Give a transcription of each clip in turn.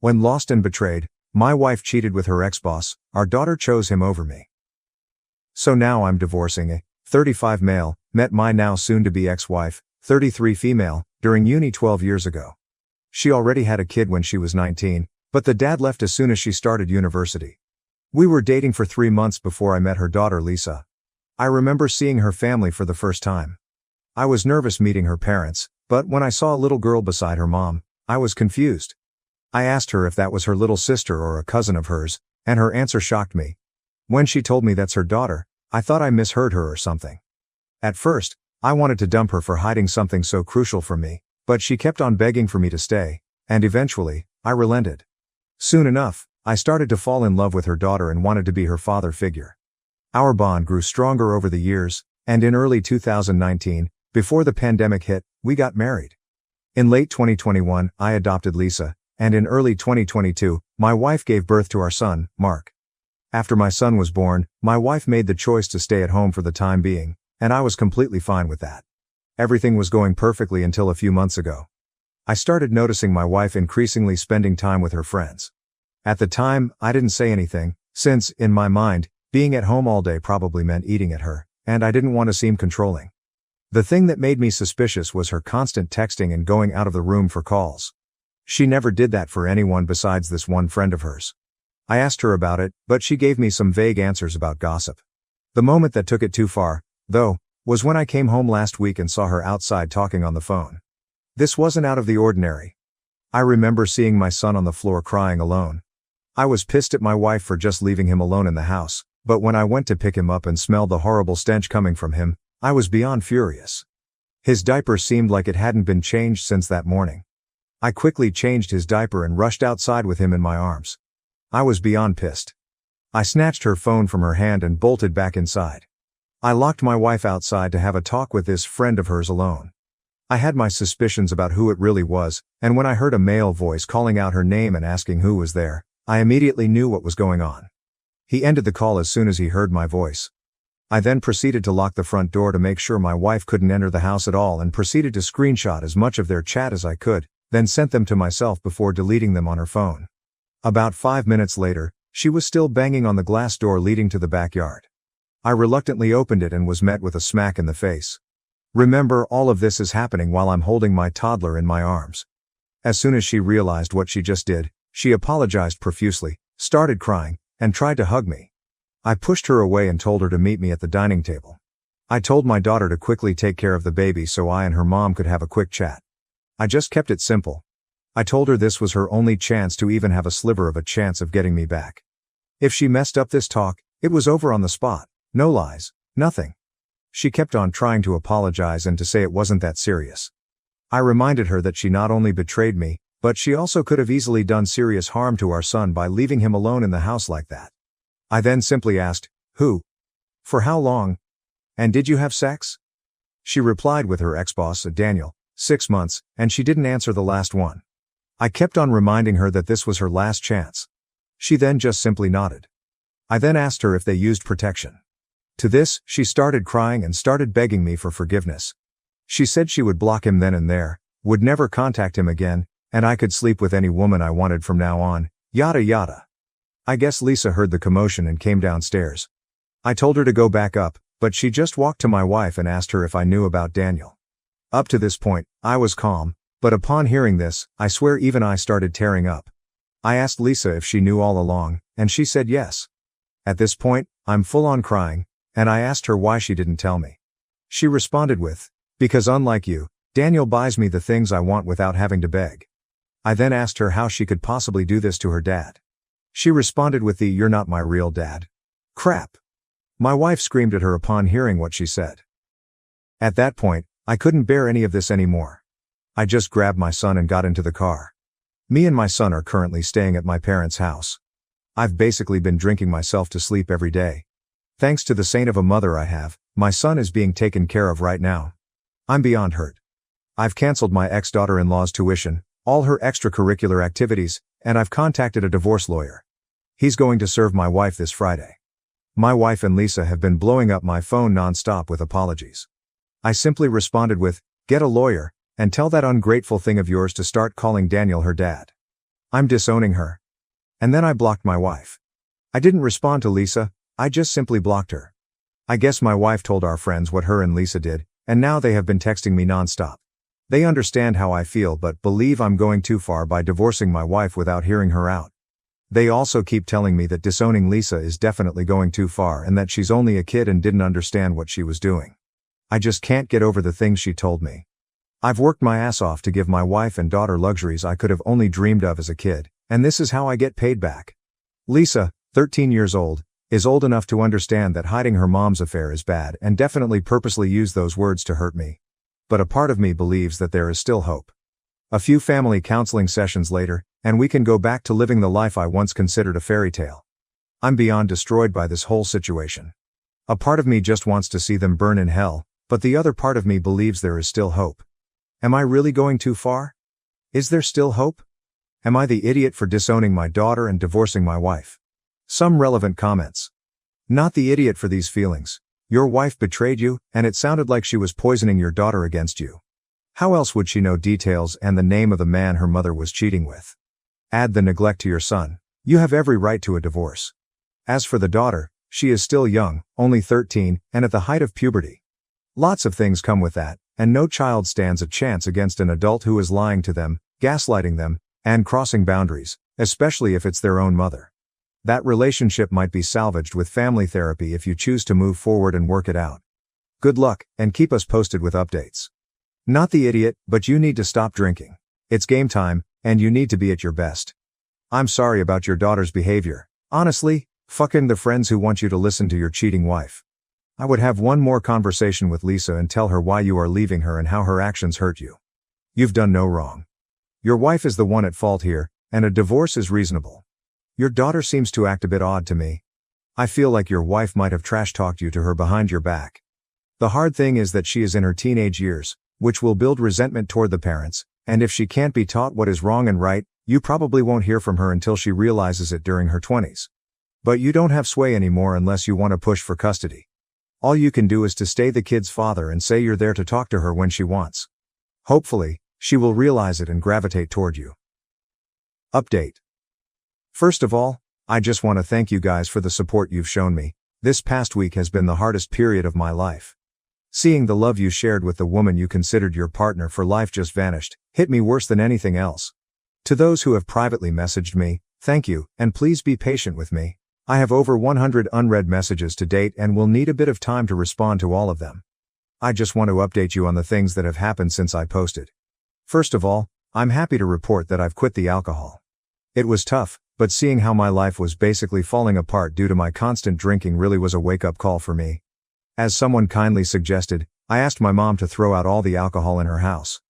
When lost and betrayed, my wife cheated with her ex-boss, our daughter chose him over me. So now I'm divorcing a 35 male, met my now soon-to-be ex-wife, 33 female, during uni 12 years ago. She already had a kid when she was 19, but the dad left as soon as she started university. We were dating for 3 months before I met her daughter Lisa. I remember seeing her family for the first time. I was nervous meeting her parents, but when I saw a little girl beside her mom, I was confused. I asked her if that was her little sister or a cousin of hers, and her answer shocked me. When she told me that's her daughter, I thought I misheard her or something. At first, I wanted to dump her for hiding something so crucial from me, but she kept on begging for me to stay, and eventually, I relented. Soon enough, I started to fall in love with her daughter and wanted to be her father figure. Our bond grew stronger over the years, and in early 2019, before the pandemic hit, we got married. In late 2021, I adopted Lisa, and in early 2022, my wife gave birth to our son, Mark. After my son was born, my wife made the choice to stay at home for the time being, and I was completely fine with that. Everything was going perfectly until a few months ago. I started noticing my wife increasingly spending time with her friends. At the time, I didn't say anything, since, in my mind, being at home all day probably meant eating at her, and I didn't want to seem controlling. The thing that made me suspicious was her constant texting and going out of the room for calls. She never did that for anyone besides this one friend of hers. I asked her about it, but she gave me some vague answers about gossip. The moment that took it too far, though, was when I came home last week and saw her outside talking on the phone. This wasn't out of the ordinary. I remember seeing my son on the floor crying alone. I was pissed at my wife for just leaving him alone in the house, but when I went to pick him up and smelled the horrible stench coming from him, I was beyond furious. His diaper seemed like it hadn't been changed since that morning. I quickly changed his diaper and rushed outside with him in my arms. I was beyond pissed. I snatched her phone from her hand and bolted back inside. I locked my wife outside to have a talk with this friend of hers alone. I had my suspicions about who it really was, and when I heard a male voice calling out her name and asking who was there, I immediately knew what was going on. He ended the call as soon as he heard my voice. I then proceeded to lock the front door to make sure my wife couldn't enter the house at all and proceeded to screenshot as much of their chat as I could, then sent them to myself before deleting them on her phone. About 5 minutes later, she was still banging on the glass door leading to the backyard. I reluctantly opened it and was met with a smack in the face. Remember, all of this is happening while I'm holding my toddler in my arms. As soon as she realized what she just did, she apologized profusely, started crying, and tried to hug me. I pushed her away and told her to meet me at the dining table. I told my daughter to quickly take care of the baby so I and her mom could have a quick chat. I just kept it simple. I told her this was her only chance to even have a sliver of a chance of getting me back. If she messed up this talk, it was over on the spot. No lies, nothing. She kept on trying to apologize and to say it wasn't that serious. I reminded her that she not only betrayed me, but she also could have easily done serious harm to our son by leaving him alone in the house like that. I then simply asked, "Who? For how long? And did you have sex?" She replied with her ex-boss, Daniel, 6 months, and she didn't answer the last one. I kept on reminding her that this was her last chance. She then just simply nodded. I then asked her if they used protection. To this, she started crying and started begging me for forgiveness. She said she would block him then and there, would never contact him again, and I could sleep with any woman I wanted from now on, yada yada. I guess Lisa heard the commotion and came downstairs. I told her to go back up, but she just walked to my wife and asked her if I knew about Daniel. Up to this point, I was calm, but upon hearing this, I swear even I started tearing up. I asked Lisa if she knew all along, and she said yes. At this point, I'm full on crying, and I asked her why she didn't tell me. She responded with, "Because unlike you, Daniel buys me the things I want without having to beg." I then asked her how she could possibly do this to her dad. She responded with the "You're not my real dad" crap. My wife screamed at her upon hearing what she said. At that point, I couldn't bear any of this anymore. I just grabbed my son and got into the car. Me and my son are currently staying at my parents' house. I've basically been drinking myself to sleep every day. Thanks to the saint of a mother I have, my son is being taken care of right now. I'm beyond hurt. I've canceled my ex-daughter-in-law's tuition, all her extracurricular activities, and I've contacted a divorce lawyer. He's going to serve my wife this Friday. My wife and Lisa have been blowing up my phone non-stop with apologies. I simply responded with, "Get a lawyer, and tell that ungrateful thing of yours to start calling Daniel her dad." I'm disowning her. And then I blocked my wife. I didn't respond to Lisa, I just simply blocked her. I guess my wife told our friends what her and Lisa did, and now they have been texting me nonstop. They understand how I feel but believe I'm going too far by divorcing my wife without hearing her out. They also keep telling me that disowning Lisa is definitely going too far and that she's only a kid and didn't understand what she was doing. I just can't get over the things she told me. I've worked my ass off to give my wife and daughter luxuries I could have only dreamed of as a kid, and this is how I get paid back. Lisa, 13 years old, is old enough to understand that hiding her mom's affair is bad and definitely purposely used those words to hurt me. But a part of me believes that there is still hope. A few family counseling sessions later, and we can go back to living the life I once considered a fairy tale. I'm beyond destroyed by this whole situation. A part of me just wants to see them burn in hell, but the other part of me believes there is still hope. Am I really going too far? Is there still hope? Am I the idiot for disowning my daughter and divorcing my wife? Some relevant comments. Not the idiot for these feelings. Your wife betrayed you, and it sounded like she was poisoning your daughter against you. How else would she know details and the name of the man her mother was cheating with? Add the neglect to your son. You have every right to a divorce. As for the daughter, she is still young, only 13, and at the height of puberty. Lots of things come with that, and no child stands a chance against an adult who is lying to them, gaslighting them, and crossing boundaries, especially if it's their own mother. That relationship might be salvaged with family therapy if you choose to move forward and work it out. Good luck, and keep us posted with updates. Not the idiot, but you need to stop drinking. It's game time, and you need to be at your best. I'm sorry about your daughter's behavior. Honestly, fucking the friends who want you to listen to your cheating wife. I would have one more conversation with Lisa and tell her why you are leaving her and how her actions hurt you. You've done no wrong. Your wife is the one at fault here, and a divorce is reasonable. Your daughter seems to act a bit odd to me. I feel like your wife might have trash-talked you to her behind your back. The hard thing is that she is in her teenage years, which will build resentment toward the parents, and if she can't be taught what is wrong and right, you probably won't hear from her until she realizes it during her 20s. But you don't have sway anymore unless you want to push for custody. All you can do is to stay the kid's father and say you're there to talk to her when she wants. Hopefully, she will realize it and gravitate toward you. Update. First of all, I just want to thank you guys for the support you've shown me. This past week has been the hardest period of my life. Seeing the love you shared with the woman you considered your partner for life just vanished, hit me worse than anything else. To those who have privately messaged me, thank you, and please be patient with me. I have over 100 unread messages to date and will need a bit of time to respond to all of them. I just want to update you on the things that have happened since I posted. First of all, I'm happy to report that I've quit the alcohol. It was tough, but seeing how my life was basically falling apart due to my constant drinking really was a wake-up call for me. As someone kindly suggested, I asked my mom to throw out all the alcohol in her house.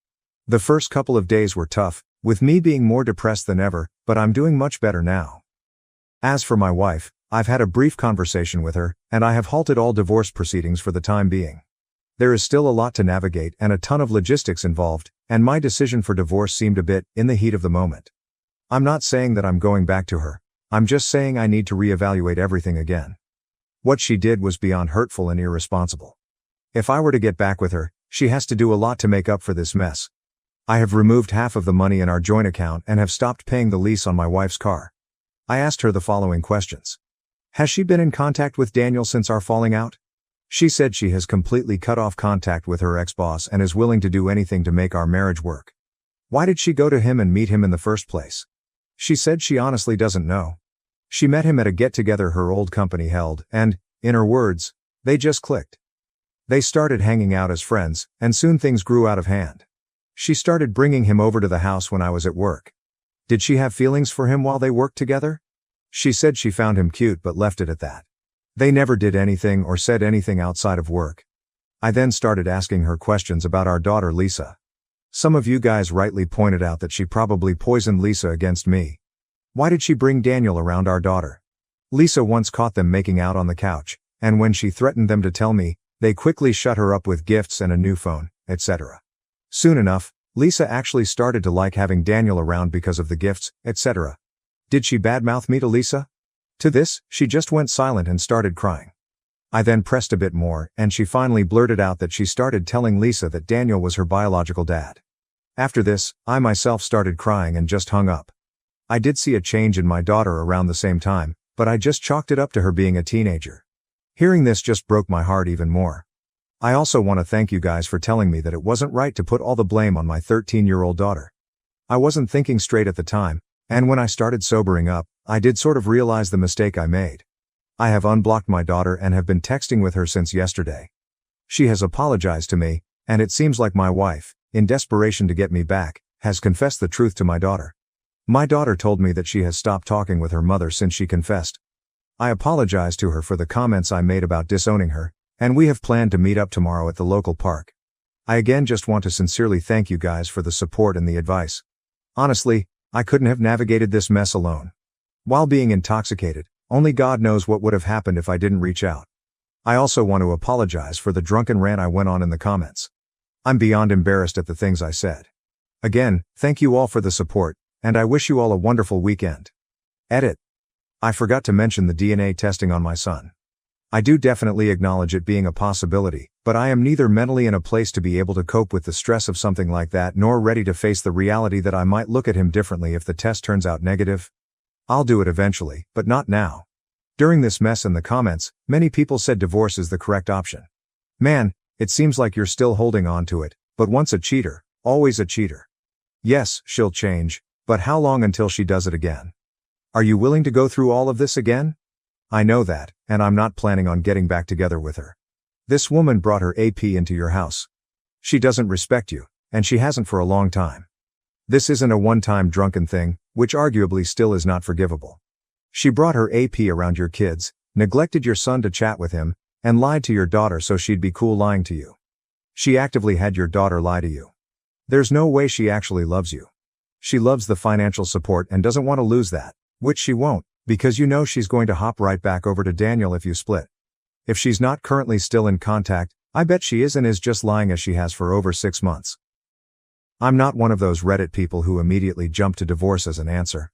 The first couple of days were tough, with me being more depressed than ever, but I'm doing much better now. As for my wife, I've had a brief conversation with her, and I have halted all divorce proceedings for the time being. There is still a lot to navigate and a ton of logistics involved, and my decision for divorce seemed a bit in the heat of the moment. I'm not saying that I'm going back to her, I'm just saying I need to reevaluate everything again. What she did was beyond hurtful and irresponsible. If I were to get back with her, she has to do a lot to make up for this mess. I have removed half of the money in our joint account and have stopped paying the lease on my wife's car. I asked her the following questions. Has she been in contact with Daniel since our falling out? She said she has completely cut off contact with her ex-boss and is willing to do anything to make our marriage work. Why did she go to him and meet him in the first place? She said she honestly doesn't know. She met him at a get-together her old company held, and, in her words, they just clicked. They started hanging out as friends, and soon things grew out of hand. She started bringing him over to the house when I was at work. Did she have feelings for him while they worked together? She said she found him cute but left it at that. They never did anything or said anything outside of work. I then started asking her questions about our daughter Lisa. Some of you guys rightly pointed out that she probably poisoned Lisa against me. Why did she bring Daniel around our daughter? Lisa once caught them making out on the couch, and when she threatened them to tell me, they quickly shut her up with gifts and a new phone, etc. Soon enough, Lisa actually started to like having Daniel around because of the gifts, etc. Did she badmouth me to Lisa? To this, she just went silent and started crying. I then pressed a bit more, and she finally blurted out that she started telling Lisa that Daniel was her biological dad. After this, I myself started crying and just hung up. I did see a change in my daughter around the same time, but I just chalked it up to her being a teenager. Hearing this just broke my heart even more. I also want to thank you guys for telling me that it wasn't right to put all the blame on my 13-year-old daughter. I wasn't thinking straight at the time, and when I started sobering up, I did sort of realize the mistake I made. I have unblocked my daughter and have been texting with her since yesterday. She has apologized to me, and it seems like my wife, in desperation to get me back, has confessed the truth to my daughter. My daughter told me that she has stopped talking with her mother since she confessed. I apologized to her for the comments I made about disowning her, and we have planned to meet up tomorrow at the local park. I again just want to sincerely thank you guys for the support and the advice. Honestly, I couldn't have navigated this mess alone. While being intoxicated, only God knows what would have happened if I didn't reach out. I also want to apologize for the drunken rant I went on in the comments. I'm beyond embarrassed at the things I said. Again, thank you all for the support, and I wish you all a wonderful weekend. Edit. I forgot to mention the DNA testing on my son. I do definitely acknowledge it being a possibility, but I am neither mentally in a place to be able to cope with the stress of something like that nor ready to face the reality that I might look at him differently if the test turns out negative. I'll do it eventually, but not now. During this mess in the comments, many people said divorce is the correct option. Man, it seems like you're still holding on to it, but once a cheater, always a cheater. Yes, she'll change, but how long until she does it again? Are you willing to go through all of this again? I know that, and I'm not planning on getting back together with her. This woman brought her AP into your house. She doesn't respect you, and she hasn't for a long time. This isn't a one-time drunken thing, which arguably still is not forgivable. She brought her AP around your kids, neglected your son to chat with him, and lied to your daughter so she'd be cool lying to you. She actively had your daughter lie to you. There's no way she actually loves you. She loves the financial support and doesn't want to lose that, which she won't, because you know she's going to hop right back over to Daniel if you split. If she's not currently still in contact, I bet she is just lying as she has for over 6 months. I'm not one of those Reddit people who immediately jump to divorce as an answer.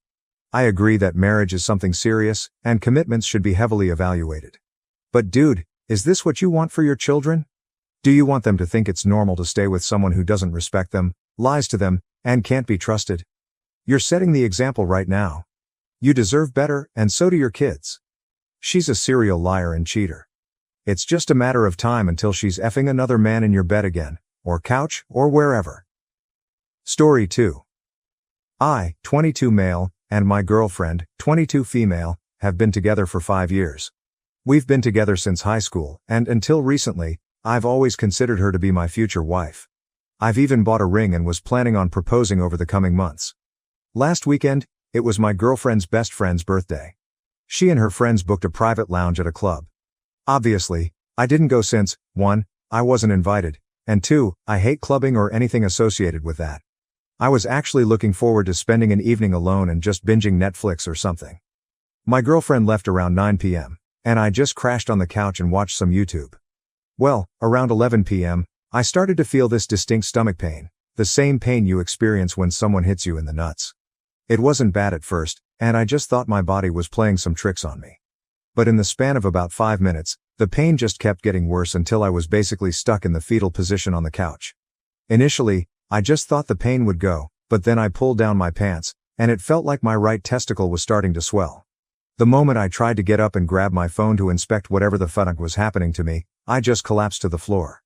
I agree that marriage is something serious, and commitments should be heavily evaluated. But dude, is this what you want for your children? Do you want them to think it's normal to stay with someone who doesn't respect them, lies to them, and can't be trusted? You're setting the example right now. You deserve better, and so do your kids. She's a serial liar and cheater. It's just a matter of time until she's effing another man in your bed again, or couch, or wherever. Story 2. I, 22 male, and my girlfriend, 22 female, have been together for 5 years. We've been together since high school, and until recently, I've always considered her to be my future wife. I've even bought a ring and was planning on proposing over the coming months. Last weekend, it was my girlfriend's best friend's birthday. She and her friends booked a private lounge at a club. Obviously, I didn't go since, 1, I wasn't invited, and 2, I hate clubbing or anything associated with that. I was actually looking forward to spending an evening alone and just binging Netflix or something. My girlfriend left around 9 p.m., and I just crashed on the couch and watched some YouTube. Well, around 11 p.m., I started to feel this distinct stomach pain, the same pain you experience when someone hits you in the nuts. It wasn't bad at first, and I just thought my body was playing some tricks on me. But in the span of about 5 minutes, the pain just kept getting worse until I was basically stuck in the fetal position on the couch. Initially, I just thought the pain would go, but then I pulled down my pants, and it felt like my right testicle was starting to swell. The moment I tried to get up and grab my phone to inspect whatever the fuck was happening to me, I just collapsed to the floor.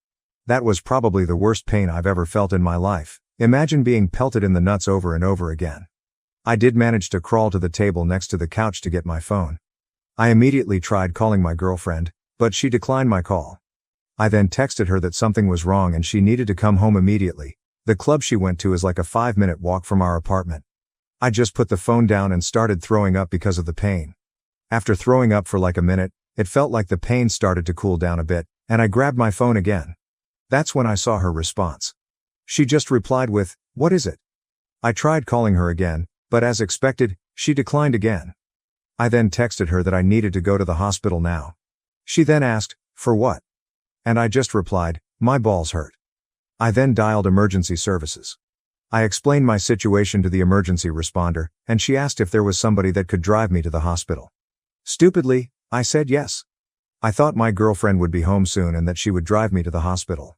That was probably the worst pain I've ever felt in my life. Imagine being pelted in the nuts over and over again. I did manage to crawl to the table next to the couch to get my phone. I immediately tried calling my girlfriend, but she declined my call. I then texted her that something was wrong and she needed to come home immediately. The club she went to is like a 5-minute walk from our apartment. I just put the phone down and started throwing up because of the pain. After throwing up for like a minute, it felt like the pain started to cool down a bit, and I grabbed my phone again. That's when I saw her response. She just replied with, "What is it?" I tried calling her again, but as expected, she declined again. I then texted her that I needed to go to the hospital now. She then asked, "For what?" And I just replied, "My balls hurt." I then dialed emergency services. I explained my situation to the emergency responder, and she asked if there was somebody that could drive me to the hospital. Stupidly, I said yes. I thought my girlfriend would be home soon and that she would drive me to the hospital.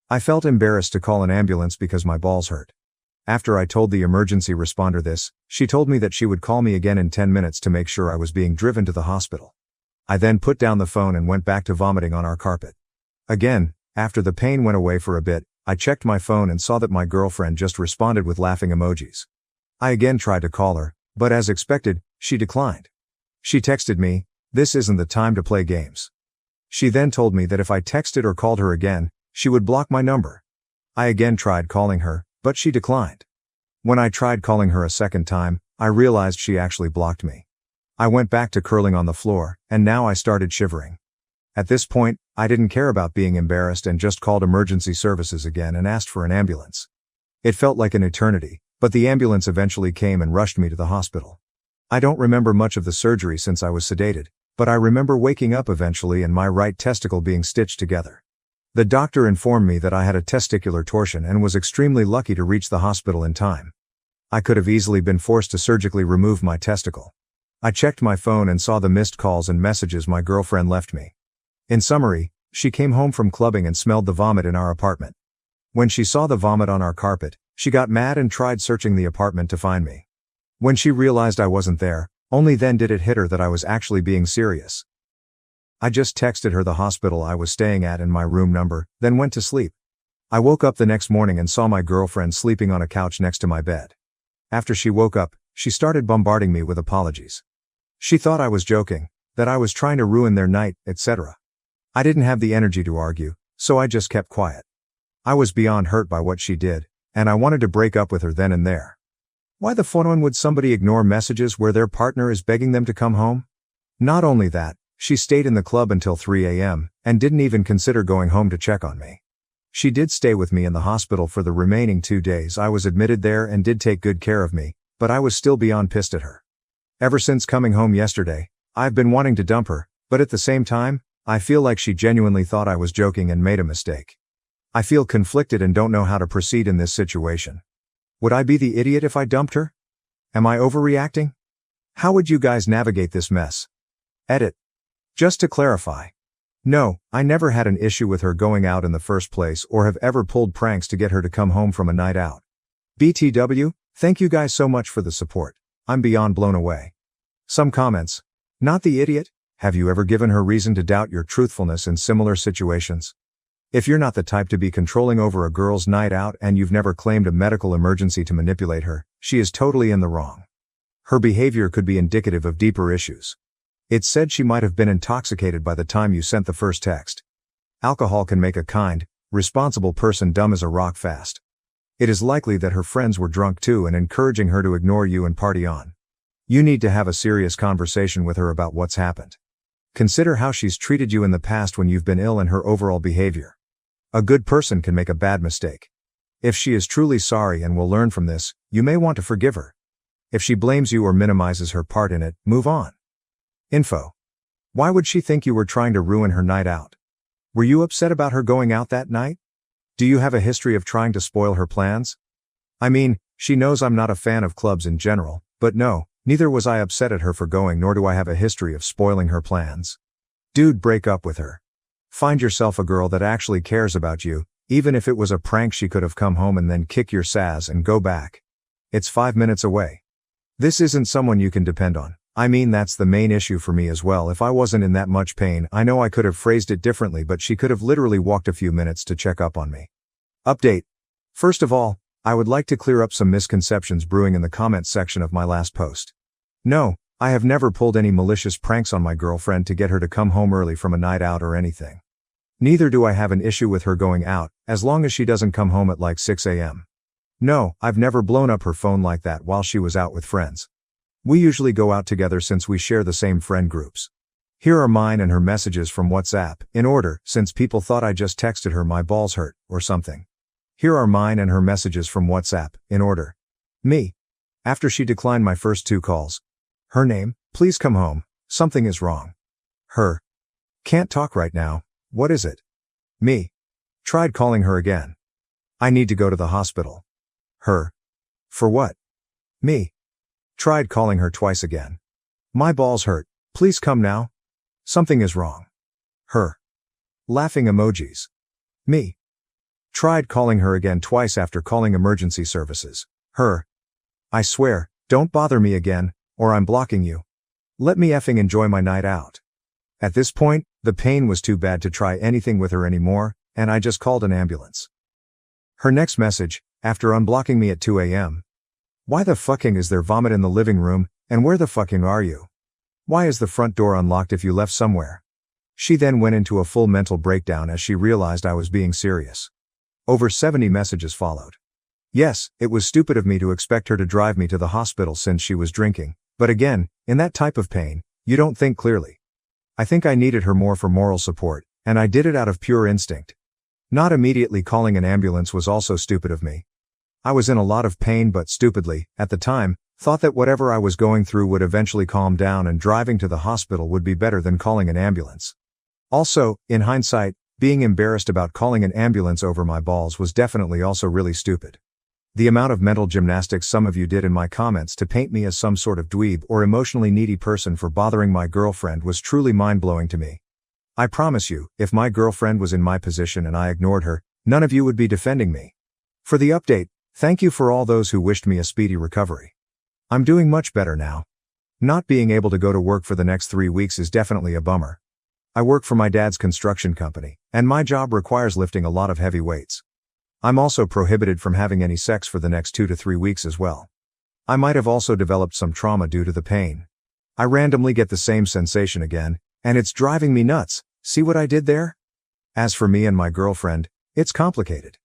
I felt embarrassed to call an ambulance because my balls hurt. After I told the emergency responder this, she told me that she would call me again in 10 minutes to make sure I was being driven to the hospital. I then put down the phone and went back to vomiting on our carpet. Again, after the pain went away for a bit, I checked my phone and saw that my girlfriend just responded with laughing emojis. I again tried to call her, but as expected, she declined. She texted me, "This isn't the time to play games." She then told me that if I texted or called her again, she would block my number. I again tried calling her, but she declined. When I tried calling her a second time, I realized she actually blocked me. I went back to curling on the floor, and now I started shivering. At this point, I didn't care about being embarrassed and just called emergency services again and asked for an ambulance. It felt like an eternity, but the ambulance eventually came and rushed me to the hospital. I don't remember much of the surgery since I was sedated, but I remember waking up eventually and my right testicle being stitched together. The doctor informed me that I had a testicular torsion and was extremely lucky to reach the hospital in time. I could have easily been forced to surgically remove my testicle. I checked my phone and saw the missed calls and messages my girlfriend left me. In summary, she came home from clubbing and smelled the vomit in our apartment. When she saw the vomit on our carpet, she got mad and tried searching the apartment to find me. When she realized I wasn't there, only then did it hit her that I was actually being serious. I just texted her the hospital I was staying at and my room number, then went to sleep. I woke up the next morning and saw my girlfriend sleeping on a couch next to my bed. After she woke up, she started bombarding me with apologies. She thought I was joking, that I was trying to ruin their night, etc. I didn't have the energy to argue, so I just kept quiet. I was beyond hurt by what she did, and I wanted to break up with her then and there. Why the phone would somebody ignore messages where their partner is begging them to come home? Not only that, she stayed in the club until 3 a.m. and didn't even consider going home to check on me. She did stay with me in the hospital for the remaining 2 days I was admitted there and did take good care of me, but I was still beyond pissed at her. Ever since coming home yesterday, I've been wanting to dump her, but at the same time, I feel like she genuinely thought I was joking and made a mistake. I feel conflicted and don't know how to proceed in this situation. Would I be the idiot if I dumped her? Am I overreacting? How would you guys navigate this mess? Edit. Just to clarify. No, I never had an issue with her going out in the first place or have ever pulled pranks to get her to come home from a night out. BTW, thank you guys so much for the support. I'm beyond blown away. Some comments. Not the idiot. Have you ever given her reason to doubt your truthfulness in similar situations? If you're not the type to be controlling over a girl's night out and you've never claimed a medical emergency to manipulate her, she is totally in the wrong. Her behavior could be indicative of deeper issues. It's said she might have been intoxicated by the time you sent the first text. Alcohol can make a kind, responsible person dumb as a rock fast. It is likely that her friends were drunk too and encouraging her to ignore you and party on. You need to have a serious conversation with her about what's happened. Consider how she's treated you in the past when you've been ill and her overall behavior. A good person can make a bad mistake. If she is truly sorry and will learn from this, you may want to forgive her. If she blames you or minimizes her part in it, move on. Info. Why would she think you were trying to ruin her night out? Were you upset about her going out that night? Do you have a history of trying to spoil her plans? I mean, she knows I'm not a fan of clubs in general, but no, neither was I upset at her for going, nor do I have a history of spoiling her plans. Dude, break up with her. Find yourself a girl that actually cares about you. Even if it was a prank, she could have come home and then kick your sass and go back. It's 5 minutes away. This isn't someone you can depend on. I mean, that's the main issue for me as well. If I wasn't in that much pain, I know I could have phrased it differently, but she could have literally walked a few minutes to check up on me. Update. First of all, I would like to clear up some misconceptions brewing in the comments section of my last post. No, I have never pulled any malicious pranks on my girlfriend to get her to come home early from a night out or anything. Neither do I have an issue with her going out, as long as she doesn't come home at like 6 a.m. No, I've never blown up her phone like that while she was out with friends. We usually go out together since we share the same friend groups. Here are mine and her messages from WhatsApp, in order, since people thought I just texted her my balls hurt, or something. Here are mine and her messages from WhatsApp, in order. Me. After she declined my first 2 calls. Her name, please come home, something is wrong. Her. Can't talk right now, what is it? Me. Tried calling her again. I need to go to the hospital. Her. For what? Me. Tried calling her twice again. My balls hurt, please come now. Something is wrong. Her. Laughing emojis. Me. Tried calling her again twice after calling emergency services. Her. I swear, don't bother me again, or I'm blocking you. Let me effing enjoy my night out. At this point, the pain was too bad to try anything with her anymore, and I just called an ambulance. Her next message, after unblocking me at 2 a.m. Why the fucking is there vomit in the living room, and where the fucking are you? Why is the front door unlocked if you left somewhere? She then went into a full mental breakdown as she realized I was being serious. Over 70 messages followed. Yes, it was stupid of me to expect her to drive me to the hospital since she was drinking, but again, in that type of pain, you don't think clearly. I think I needed her more for moral support, and I did it out of pure instinct. Not immediately calling an ambulance was also stupid of me. I was in a lot of pain but stupidly, at the time, thought that whatever I was going through would eventually calm down and driving to the hospital would be better than calling an ambulance. Also, in hindsight, being embarrassed about calling an ambulance over my balls was definitely also really stupid. The amount of mental gymnastics some of you did in my comments to paint me as some sort of dweeb or emotionally needy person for bothering my girlfriend was truly mind-blowing to me. I promise you, if my girlfriend was in my position and I ignored her, none of you would be defending me. For the update, thank you for all those who wished me a speedy recovery. I'm doing much better now. Not being able to go to work for the next 3 weeks is definitely a bummer. I work for my dad's construction company, and my job requires lifting a lot of heavy weights. I'm also prohibited from having any sex for the next 2 to 3 weeks as well. I might have also developed some trauma due to the pain. I randomly get the same sensation again, and it's driving me nuts. See what I did there? As for me and my girlfriend, it's complicated.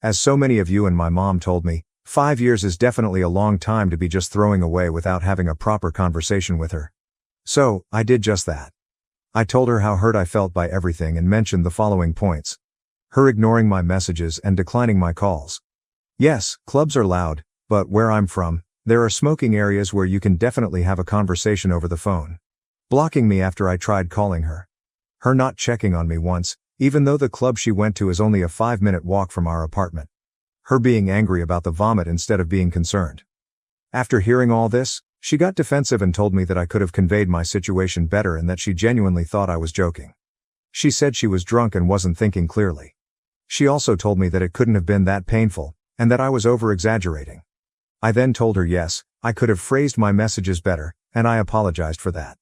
As so many of you and my mom told me, 5 years is definitely a long time to be just throwing away without having a proper conversation with her. So, I did just that. I told her how hurt I felt by everything and mentioned the following points. Her ignoring my messages and declining my calls. Yes, clubs are loud, but where I'm from, there are smoking areas where you can definitely have a conversation over the phone. Blocking me after I tried calling her. Her not checking on me once, even though the club she went to is only a 5-minute walk from our apartment. Her being angry about the vomit instead of being concerned. After hearing all this, she got defensive and told me that I could have conveyed my situation better and that she genuinely thought I was joking. She said she was drunk and wasn't thinking clearly. She also told me that it couldn't have been that painful, and that I was over-exaggerating. I then told her yes, I could have phrased my messages better, and I apologized for that.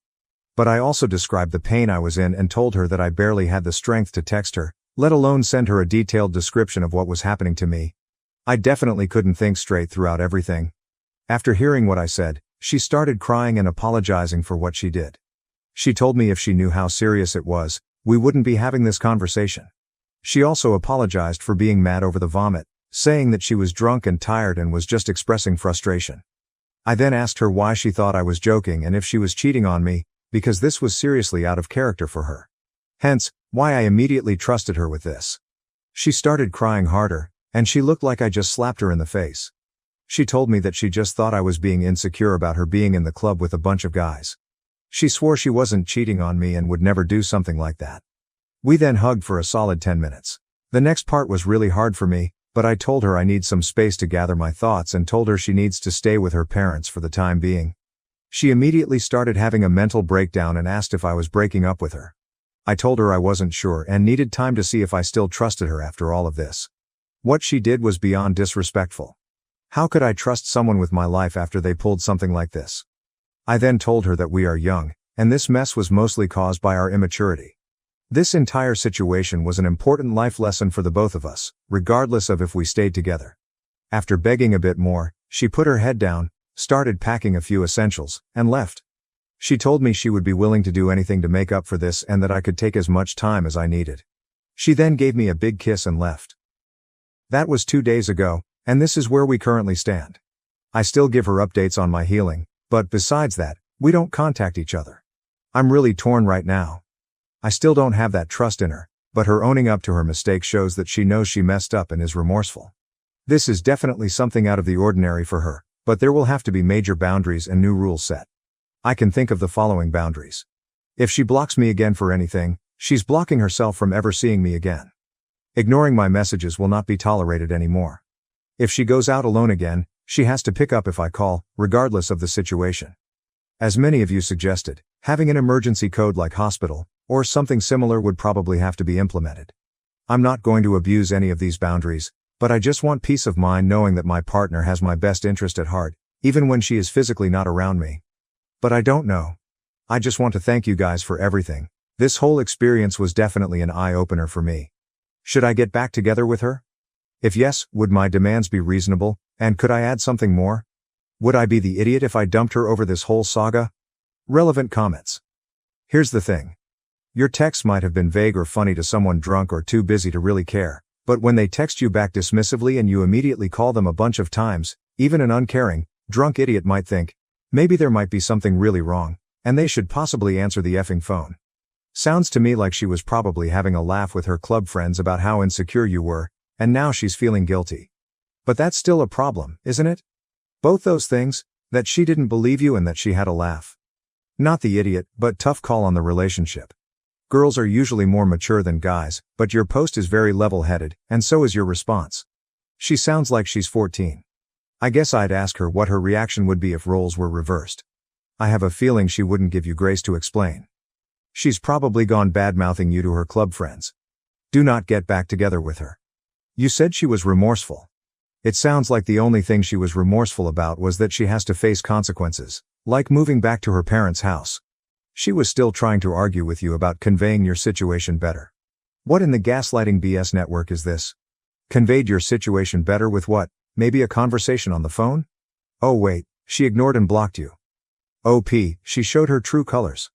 But I also described the pain I was in and told her that I barely had the strength to text her, let alone send her a detailed description of what was happening to me. I definitely couldn't think straight throughout everything. After hearing what I said, she started crying and apologizing for what she did. She told me if she knew how serious it was, we wouldn't be having this conversation. She also apologized for being mad over the vomit, saying that she was drunk and tired and was just expressing frustration. I then asked her why she thought I was joking and if she was cheating on me, because this was seriously out of character for her. Hence, why I immediately trusted her with this. She started crying harder, and she looked like I just slapped her in the face. She told me that she just thought I was being insecure about her being in the club with a bunch of guys. She swore she wasn't cheating on me and would never do something like that. We then hugged for a solid 10 minutes. The next part was really hard for me, but I told her I need some space to gather my thoughts and told her she needs to stay with her parents for the time being. She immediately started having a mental breakdown and asked if I was breaking up with her. I told her I wasn't sure and needed time to see if I still trusted her after all of this. What she did was beyond disrespectful. How could I trust someone with my life after they pulled something like this? I then told her that we are young, and this mess was mostly caused by our immaturity. This entire situation was an important life lesson for the both of us, regardless of if we stayed together. After begging a bit more, she put her head down, started packing a few essentials, and left. She told me she would be willing to do anything to make up for this and that I could take as much time as I needed. She then gave me a big kiss and left. That was 2 days ago, and this is where we currently stand. I still give her updates on my healing, but besides that, we don't contact each other. I'm really torn right now. I still don't have that trust in her, but her owning up to her mistake shows that she knows she messed up and is remorseful. This is definitely something out of the ordinary for her, but there will have to be major boundaries and new rules set. I can think of the following boundaries. If she blocks me again for anything, she's blocking herself from ever seeing me again. Ignoring my messages will not be tolerated anymore. If she goes out alone again, she has to pick up if I call, regardless of the situation. As many of you suggested, having an emergency code like hospital, or something similar would probably have to be implemented. I'm not going to abuse any of these boundaries, But I just want peace of mind knowing that my partner has my best interest at heart, even when she is physically not around me. But I don't know. I just want to thank you guys for everything. This whole experience was definitely an eye-opener for me. Should I get back together with her? If yes, would my demands be reasonable, and could I add something more? Would I be the idiot if I dumped her over this whole saga? Relevant comments. Here's the thing. Your texts might have been vague or funny to someone drunk or too busy to really care, but when they text you back dismissively and you immediately call them a bunch of times, even an uncaring, drunk idiot might think, maybe there might be something really wrong, and they should possibly answer the effing phone. Sounds to me like she was probably having a laugh with her club friends about how insecure you were, and now she's feeling guilty. But that's still a problem, isn't it? Both those things, that she didn't believe you and that she had a laugh. Not the idiot, but tough call on the relationship. Girls are usually more mature than guys, but your post is very level-headed, and so is your response. She sounds like she's 14. I guess I'd ask her what her reaction would be if roles were reversed. I have a feeling she wouldn't give you grace to explain. She's probably gone bad-mouthing you to her club friends. Do not get back together with her. You said she was remorseful. It sounds like the only thing she was remorseful about was that she has to face consequences, like moving back to her parents' house. She was still trying to argue with you about conveying your situation better. What in the gaslighting BS network is this? Conveyed your situation better with what? Maybe a conversation on the phone? Oh wait, she ignored and blocked you. OP, she showed her true colors.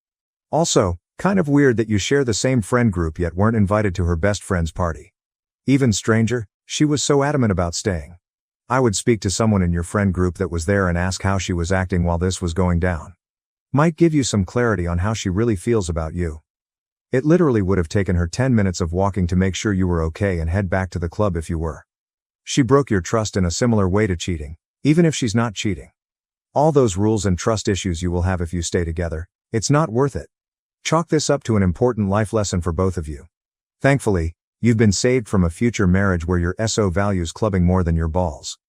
Also, kind of weird that you share the same friend group yet weren't invited to her best friend's party. Even stranger, she was so adamant about staying. I would speak to someone in your friend group that was there and ask how she was acting while this was going down. Might give you some clarity on how she really feels about you. It literally would have taken her 10 minutes of walking to make sure you were okay and head back to the club if you were. She broke your trust in a similar way to cheating, even if she's not cheating. All those rules and trust issues you will have if you stay together, it's not worth it. Chalk this up to an important life lesson for both of you. Thankfully, you've been saved from a future marriage where your SO values clubbing more than your balls.